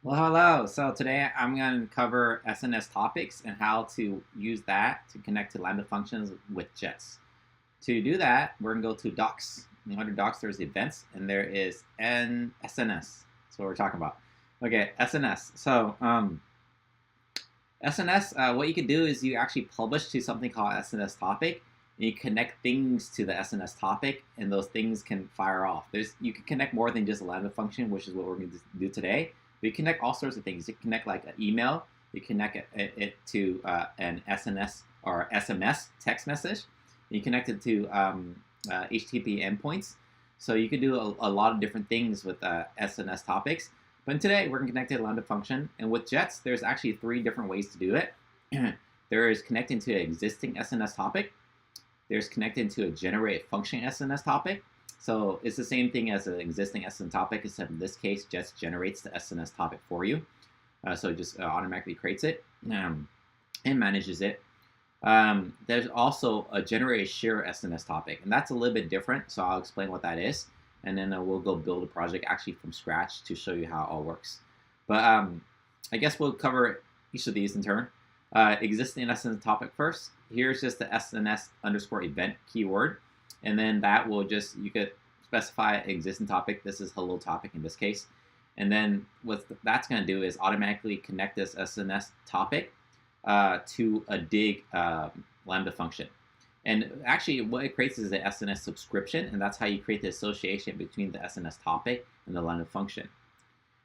Well, hello. So today I'm going to cover SNS topics and how to use that to connect to Lambda functions with jets. To do that, we're going to go to docs. And under docs, there's events, and there is SNS. That's what we're talking about. Okay, SNS. So SNS, what you can do is you actually publish to something called SNS topic, and you connect things to the SNS topic, and those things can fire off. You can connect more than just a Lambda function, which is what we're going to do today. But you connect all sorts of things. You connect like an email, you connect it to an SNS or SMS text message. You connect it to HTTP endpoints. So you can do a lot of different things with SNS topics. But today we're going to connect to a Lambda function, and with jets, there's actually 3 different ways to do it. There is connecting to an existing SNS topic. There's connecting to a generate function SNS topic. So it's the same thing as an existing SNS topic, except in this case, Jets generates the SNS topic for you. So it just automatically creates it and manages it. There's also a generate share SNS topic, and that's a little bit different. So I'll explain what that is, and then we'll go build a project actually from scratch to show you how it all works. But I guess we'll cover each of these in turn. Existing SNS topic first. Here's just the SNS underscore event keyword. And then that will just, you could specify existing topic. This is hello topic in this case. And then what that's going to do is automatically connect this SNS topic to a dig Lambda function. And actually what it creates is an SNS subscription, and that's how you create the association between the SNS topic and the Lambda function.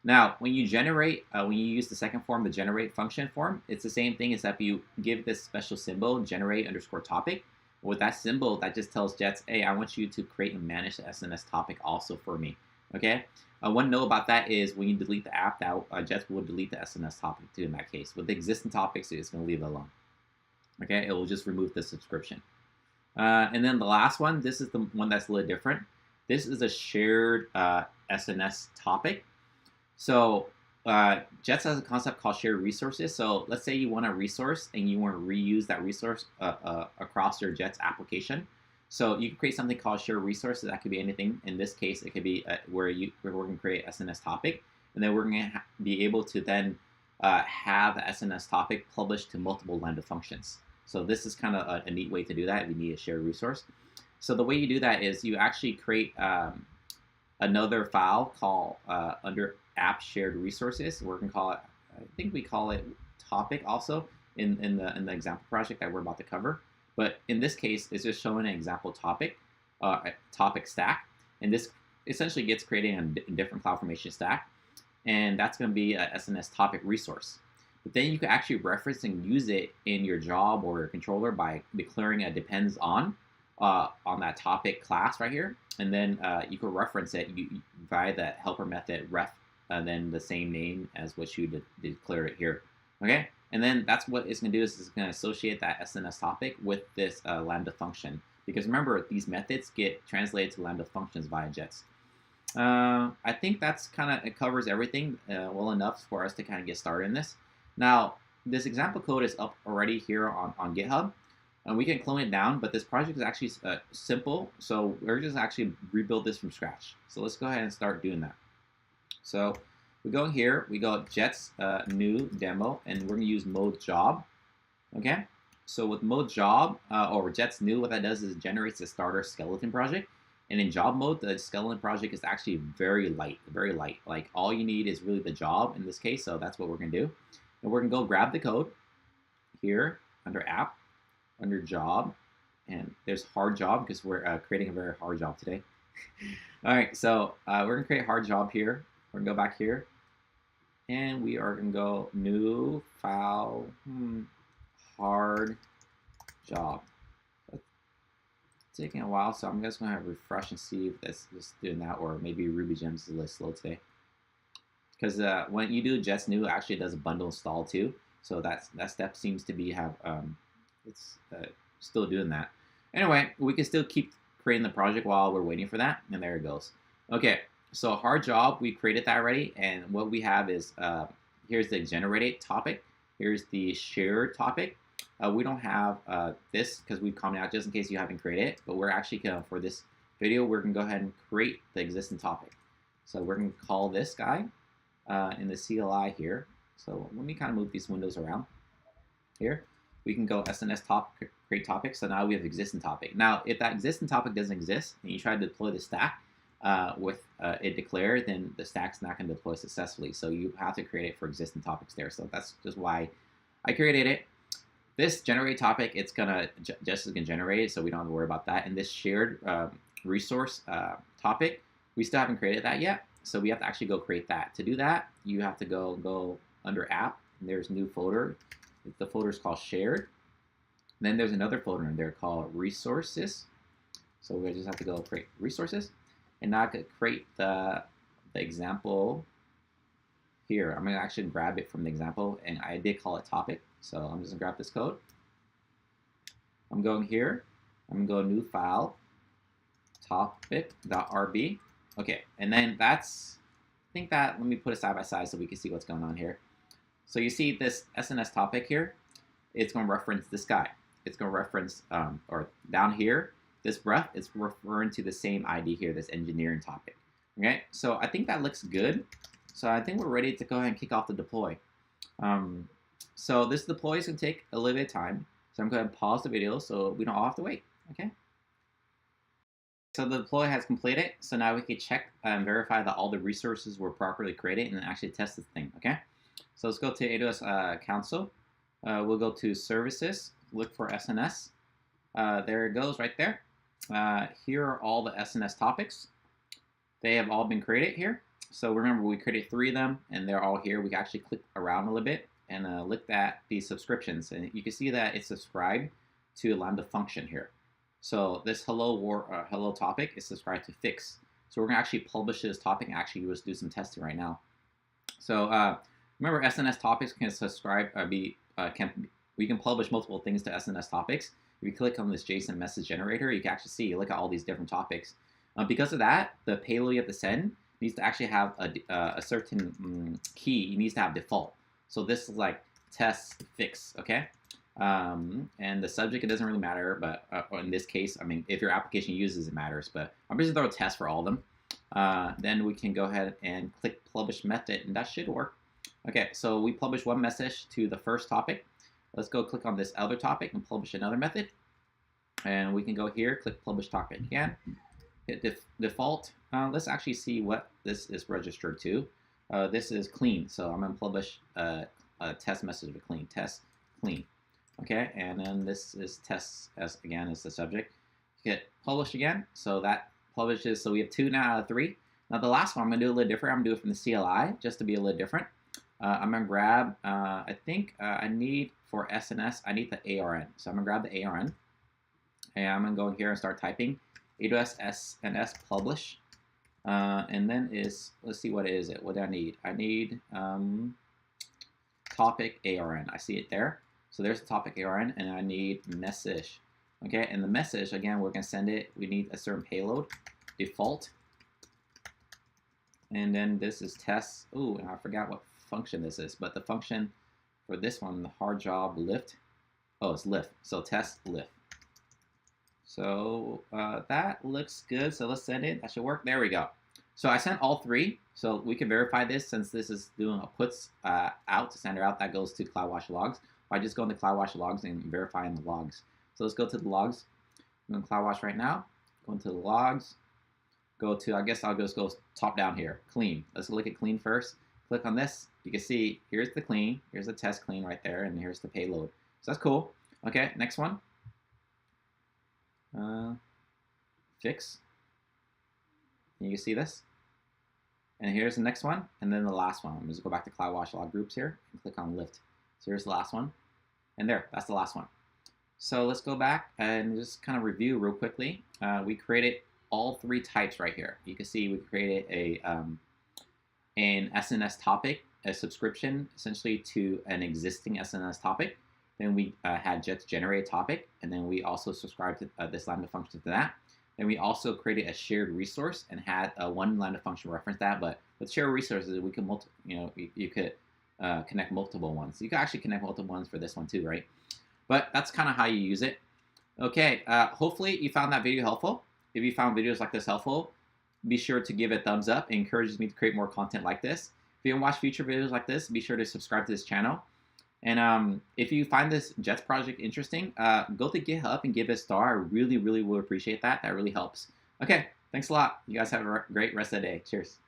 Now, when you generate, when you use the second form, the generate function form, it's the same thing except you give this special symbol, generate underscore topic. With that symbol, that just tells Jets, hey, I want you to create and manage the SNS topic also for me. Okay? One note about that is when you delete the app, that Jets will delete the SNS topic too in that case. With the existing topics, it's going to leave it alone. Okay? It will just remove the subscription. And then the last one, this is the one that's a little different. This is a shared SNS topic. So Jets has a concept called shared resources. So let's say you want a resource and you want to reuse that resource across your Jets application. So you can create something called shared resources. That could be anything. In this case, it could be where we're going to create SNS topic, and then we're going to be able to then have the SNS topic published to multiple Lambda functions. So this is kind of a neat way to do that. We need a shared resource. So the way you do that is you actually create another file called under app shared resources. We're going to call it, I think we call it topic also in the example project that we're about to cover. But in this case, it's just showing an example topic, topic stack. And this essentially gets created in a different CloudFormation stack. And that's going to be a SNS topic resource. But then you can actually reference and use it in your job or your controller by declaring a depends on that topic class right here. And then you can reference it via the helper method ref, and then the same name as what you declared it here. Okay? And then that's what it's going to do is it's going to associate that SNS topic with this Lambda function. Because remember, these methods get translated to Lambda functions via Jets. I think that's kind of, it covers everything well enough for us to kind of get started in this. Now, this example code is up already here on GitHub. And we can clone it down, but this project is actually simple. So we're just actually rebuild this from scratch. So let's go ahead and start doing that. So we go here, we go Jets new demo, and we're going to use mode job. Okay, so with mode job or Jets new, what that does is it generates a starter skeleton project. And in job mode, the skeleton project is actually very light, very light. Like all you need is really the job in this case. So that's what we're going to do. And we're going to go grab the code here under app, under job, and there's hard job because we're creating a very hard job today. All right, so we're going to create a hard job here. We're going to go back here, and we are going to go new file, hard job. It's taking a while, so I'm just going to refresh and see if that's just doing that, or maybe Ruby Gems is a little slow today. Because when you do Jets new, actually it does a bundle install too. So that step seems to be it's still doing that. Anyway, we can still keep creating the project while we're waiting for that, and there it goes. Okay, so hard job, we created that already, and what we have is here's the generated topic, here's the shared topic. We don't have this because we've commented out just in case you haven't created it, but we're actually for this video, we're gonna go ahead and create the existing topic. So we're gonna call this guy in the CLI here. So let me kind of move these windows around here. We can go SNS topic, create topic. So now we have existing topic. Now, if that existing topic doesn't exist and you try to deploy the stack with it declared, then the stack's not going to deploy successfully. So you have to create it for existing topics there. So that's just why I created it. This generate topic, it's gonna just is gonna generate it, so we don't have to worry about that. And this shared resource topic, we still haven't created that yet, so we have to actually go create that. To do that, you have to go under app, and there's new folder. The folder is called shared. Then there's another folder in there called resources. So we just have to go create resources, and now I could create the example here. I'm gonna actually grab it from the example, and I did call it topic. So I'm just gonna grab this code. I'm going here. I'm gonna go new file, topic.rb. Okay, and then that's, I think that, let me put it side by side so we can see what's going on here. So you see this SNS topic here, it's gonna reference this guy. It's gonna reference, or down here, this ref, it's referring to the same ID here, this engineering topic. Okay, so I think that looks good. So I think we're ready to go ahead and kick off the deploy. So this deploy is going to take a little bit of time. So I'm going to pause the video so we don't all have to wait, okay? So the deploy has completed. So now we can check and verify that all the resources were properly created and actually test this thing, okay? So let's go to AWS console. We'll go to services, look for SNS. There it goes right there. Here are all the SNS topics. They have all been created here. So remember, we created 3 of them, and they're all here. We can actually click around a little bit and look at these subscriptions, and you can see that it's subscribed to a Lambda function here. So this hello topic is subscribed to fix. So we're gonna actually publish this topic and actually just do some testing right now. So remember, SNS topics can subscribe, we can publish multiple things to SNS topics. If you click on this JSON message generator, you can actually see, look at all these different topics. Because of that, the payload you have to send needs to actually have a certain key. It needs to have default. So this is like test fix, okay? And the subject, it doesn't really matter, but in this case, I mean, if your application uses it, matters, but I'm just gonna throw a test for all of them. Then we can go ahead and click publish method, and that should work. Okay, so we publish one message to the first topic. Let's go click on this other topic and publish another method. And we can go here, click publish topic again. Hit default. Let's actually see what this is registered to. This is clean, so I'm gonna publish a test message with clean, test clean. Okay, and then this is test as again is the subject. Hit publish again, so that publishes. So we have 2 now out of 3. Now the last one I'm gonna do a little different. I'm gonna do it from the CLI just to be a little different. I'm gonna grab. I think I need for SNS. I need the ARN, so I'm gonna grab the ARN, and I'm gonna go here and start typing AWS SNS publish. And then let's see what is it. What do I need? I need topic ARN. I see it there. So there's the topic ARN, and I need message. Okay, and the message, again, we're gonna send it. We need a certain payload, default. And then this is test. Ooh, and I forgot what function this is, but the function for this one, the hard job lift. Oh, it's lift. So test lift. So that looks good. So let's send it. That should work. There we go. So I sent all 3. So we can verify this since this is doing a puts out to send her out. That goes to CloudWatch logs. I just go into CloudWatch logs and verify in the logs. So let's go to the logs. I'm in CloudWatch right now. Go into the logs. Go to, I guess I'll just go top down here. Clean. Let's look at clean first. Click on this. You can see here's the clean. Here's the test clean right there. And here's the payload. So that's cool. Okay, next one. Fix. And you can see this. And here's the next one. And then the last one. I'm just go back to CloudWatch log groups here and click on lift. So here's the last one. And there, that's the last one. So let's go back and just kind of review real quickly. We created all 3 types right here. You can see we created an SNS topic, a subscription essentially to an existing SNS topic. Then we had just generate a topic, and then we also subscribed to this Lambda function to that. Then we also created a shared resource and had one Lambda function reference that. But with shared resources, we can you could connect multiple ones. You can actually connect multiple ones for this one too, right? But that's kind of how you use it. Okay, hopefully you found that video helpful. If you found videos like this helpful, be sure to give it a thumbs up. It encourages me to create more content like this. If you want to watch future videos like this, be sure to subscribe to this channel. And if you find this Jets project interesting, go to GitHub and give it a star. I really, really will appreciate that. That really helps. Okay, thanks a lot. You guys have a great rest of the day. Cheers.